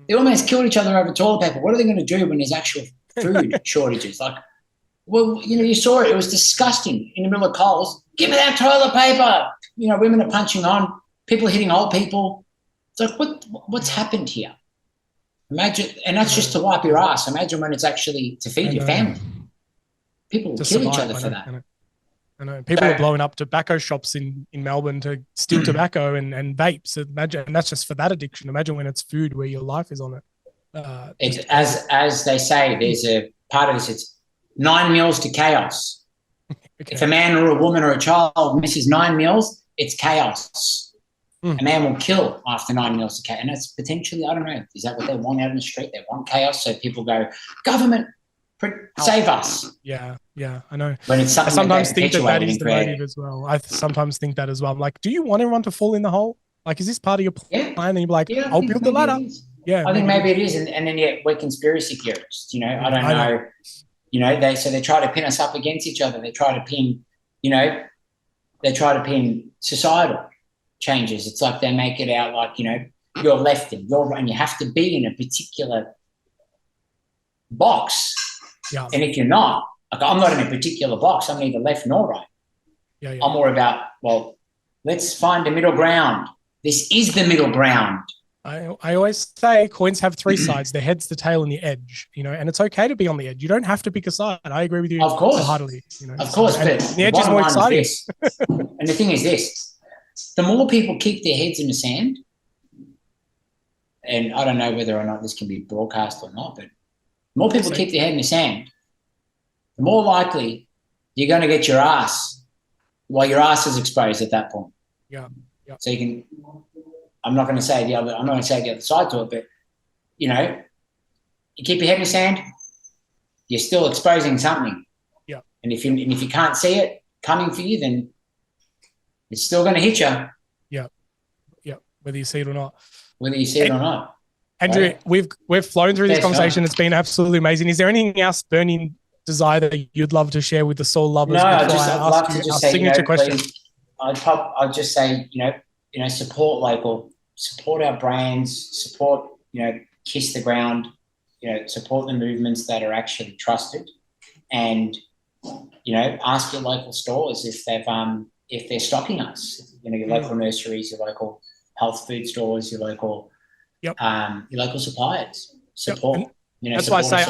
They almost killed each other over toilet paper. What are they going to do when there's actual food shortages? Like, well, you saw it. It was disgusting in the middle of Coles. Give me that toilet paper. Women are punching on. People are hitting old people. It's like, what's happened here? Imagine, and that's just to wipe your ass. Imagine when it's actually to feed your family. People will kill each other for that. I know. People are blowing up tobacco shops in Melbourne to steal tobacco and vapes. Imagine, and that's just for that addiction. Imagine when it's food where your life is on it. It's, as they say, there's a part of this, it's 9 meals to chaos. Okay. If a man or a woman or a child misses 9 meals, it's chaos. A man will kill after 9 meals to chaos. And that's potentially, I don't know, is that what they want out in the street? They want chaos. So people go, government, save us. Yeah, I know. When it's something I sometimes think that is the motive as well. I sometimes think that as well. I'm like, do you want everyone to fall in the hole? Like, is this part of your plan? And you're like, I'll build the ladder. Yeah, I think maybe it is. And then we're conspiracy theorists. I don't know. They try to pin us up against each other. They try to pin, societal changes. It's like they make it out like, you're left and you're right, and you have to be in a particular box. Yeah. And if you're not, like, I'm not in a particular box. I'm neither left nor right. Yeah. I'm more about, well, let's find a middle ground. This is the middle ground. I always say coins have 3 sides: the heads, the tail, and the edge. And it's okay to be on the edge. You don't have to pick a side. I agree with you. Of course, heartily. Of course, but the edge is more exciting. And the thing is this: the more people keep their heads in the sand, and I don't know whether or not this can be broadcast or not, but the more people keep their head in the sand, the more likely you're going to get your ass while your ass is exposed at that point. Yeah. So you can. I'm not going to say the other side to it, but you keep your head in the sand, you're still exposing something. Yeah. And if you can't see it coming for you, then it's still going to hit you. Yeah. Whether you see it or not. Andrew, right? we've flown through this conversation. It's been absolutely amazing. Is there anything else burning desire that you'd love to share with the soul lovers? No, I'd love to just say, signature question. Please, I'd just say, support local, support our brands, support, Kiss the Ground, support the movements that are actually trusted, and, ask your local stores if they're stocking us, your local nurseries, your local health food stores, your local suppliers, support. That's why I say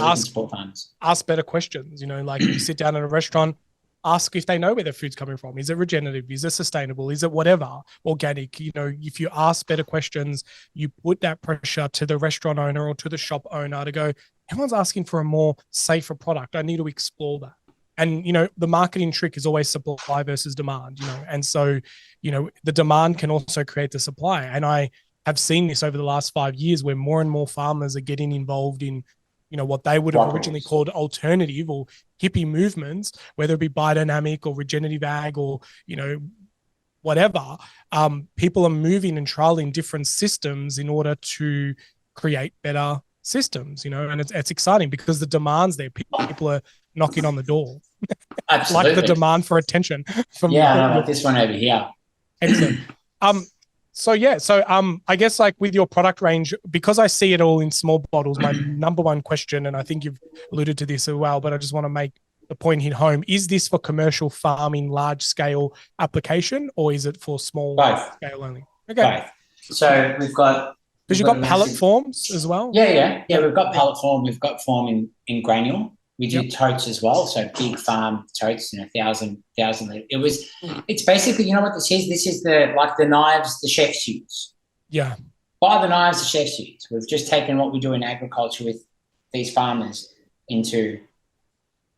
ask better questions. Like you sit down at a restaurant, ask if they know where their food's coming from. Is it regenerative? Is it sustainable? Is it whatever? Organic? If you ask better questions, you put that pressure to the restaurant owner or to the shop owner to go, everyone's asking for a more safer product. I need to explore that. And, the marketing trick is always supply versus demand, and so, the demand can also create the supply. And I have seen this over the last 5 years where more and more farmers are getting involved in what they would have originally called alternative or hippie movements, whether it be biodynamic or regenerative ag or, whatever. People are moving and trialing different systems in order to create better systems, and it's exciting because the demand's there. People are knocking on the door. Like the demand for attention from like this one over here. Excellent. I guess like with your product range, because I see it all in small bottles, my number one question, and I think you've alluded to this as well, but I just want to make the point hit home. Is this for commercial farming, large scale application, or is it for small scale only? Okay. Both. So we've got... Because you've got pallet forms as well? Yeah. We've got pallet form. We've got form in granule. We do totes as well. So big farm totes, 1,000 litre. It's basically, you know what this is? This is the knives the chefs use. Yeah. Buy the knives the chefs use. We've just taken what we do in agriculture with these farmers into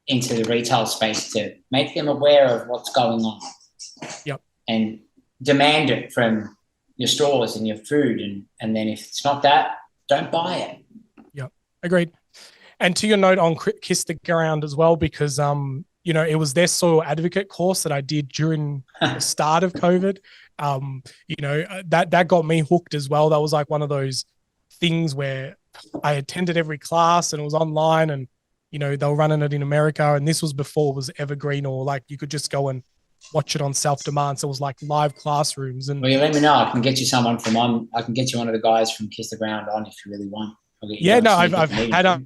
the retail space to make them aware of what's going on. Yep. And demand it from your stores and your food. And then if it's not that, don't buy it. Yep. Agreed. And to your note on Kiss the Ground as well, because it was their soil advocate course that I did during the start of COVID. That got me hooked as well. That was like one of those things where I attended every class and it was online, and they were running it in America, and this was before it was evergreen, or like you could just go and watch it on self-demand. So it was like live classrooms. And well, you let me know. I can get you I can get you one of the guys from Kiss the Ground on if you really want. I've had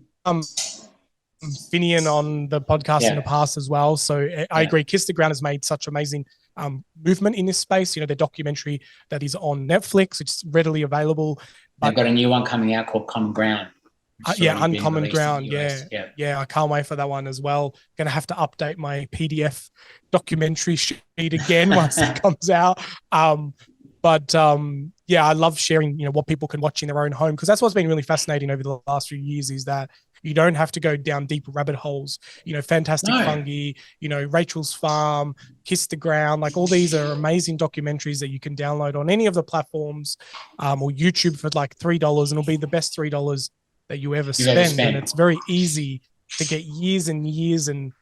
Finian on the podcast in the past as well. So I agree. Kiss the Ground has made such amazing movement in this space. Their documentary that is on Netflix, it's readily available. They've got a new one coming out called Common Ground. Uncommon Ground. Yeah. I can't wait for that one as well. Going to have to update my PDF documentary sheet again once it comes out. I love sharing, what people can watch in their own home, because that's what's been really fascinating over the last few years, is that you don't have to go down deep rabbit holes. Fantastic Fungi, Rachel's Farm, Kiss the Ground, like all these are amazing documentaries that you can download on any of the platforms, or YouTube for like $3, and it'll be the best $3 that you ever spend. And it's very easy to get years and years and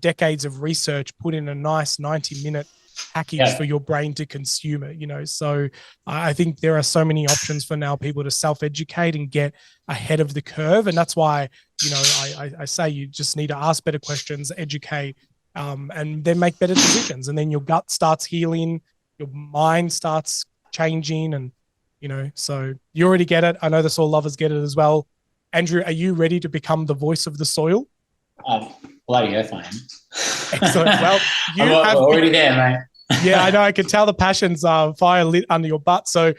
decades of research put in a nice 90-minute package for your brain to consume it. So I think there are so many options for now people to self-educate and get ahead of the curve. And that's why I say you just need to ask better questions, educate, and then make better decisions, and then your gut starts healing, your mind starts changing, and so you already get it. I know the soil lovers get it as well. Andrew, are you ready to become the voice of the soil? Bloody earth I am. Excellent. Well, I'm already there, mate. Yeah, I know. I can tell the passion's fire lit under your butt. So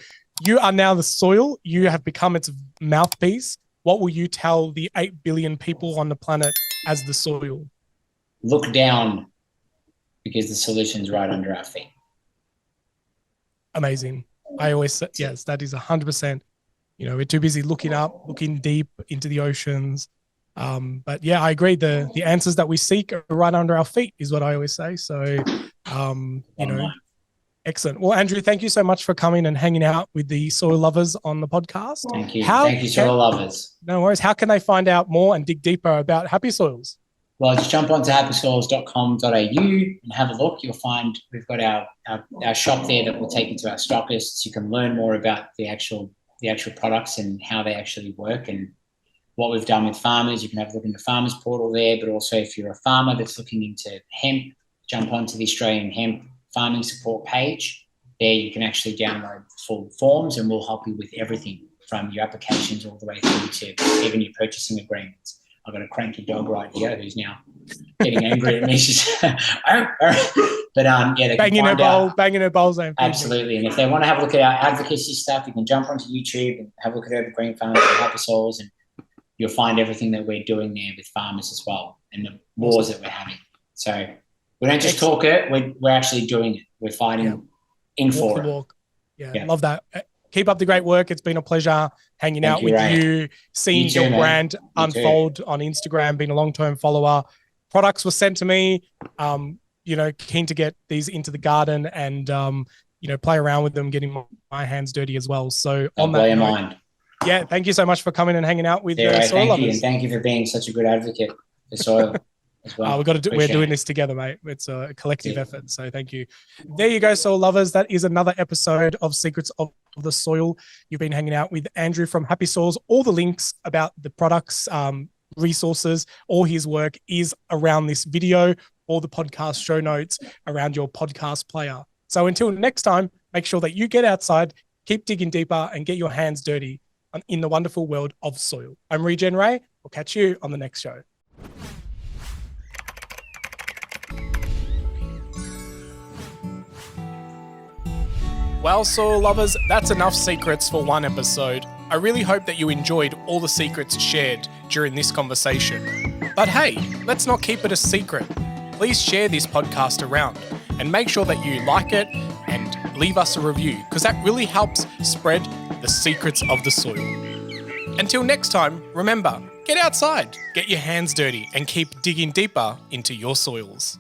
you are now the soil. You have become its mouthpiece. What will you tell the 8 billion people on the planet as the soil? Look down, because the solution's right under our feet. Amazing. I always say, yes, that is 100%. We're too busy looking up, looking deep into the oceans. But yeah, I agree. The answers that we seek are right under our feet, is what I always say. So, excellent. Well, Andrew, thank you so much for coming and hanging out with the soil lovers on the podcast. Thank you. Thank you, soil lovers. No worries. How can they find out more and dig deeper about Happy Soils? Well, just jump onto happysoils.com.au and have a look. You'll find we've got our shop there that will take you to our stockists. You can learn more about the actual products and how they actually work, and what we've done with farmers. You can have a look in the farmers portal there, but also if you're a farmer that's looking into hemp, jump onto the Australian Hemp Farming Support page. There you can actually download full forms, and we'll help you with everything from your applications all the way through to even your purchasing agreements. I've got a cranky dog right here who's now getting angry at me. She's but they banging her bowls. Absolutely. And if they want to have a look at our advocacy stuff, you can jump onto YouTube and have a look at Urban Green Farms and Happy Soils, and you'll find everything that we're doing there with farmers as well, and the wars that we're having. So we don't just talk it; we're actually doing it. We're fighting in for it. Yeah, love that. Keep up the great work. It's been a pleasure hanging out with you, seeing your brand unfold on Instagram, being a long-term follower. Products were sent to me, keen to get these into the garden and, play around with them, getting my hands dirty as well. So on that note, yeah, thank you so much for coming and hanging out with the soil lovers. And thank you for being such a good advocate for soil. Well. We're doing this together, mate. It's a collective effort. So thank you. There you go, soil lovers. That is another episode of Secrets of the Soil. You've been hanging out with Andrew from Happy Soils. All the links about the products, resources, all his work is around this video, or the podcast show notes around your podcast player. So until next time, make sure that you get outside, keep digging deeper and get your hands dirty in the wonderful world of soil. I'm Regen Ray. We'll catch you on the next show. Well, soil lovers, that's enough secrets for one episode. I really hope that you enjoyed all the secrets shared during this conversation. But hey, let's not keep it a secret. Please share this podcast around and make sure that you like it and leave us a review, because that really helps spread the secrets of the soil. Until next time, remember, get outside, get your hands dirty, and keep digging deeper into your soils.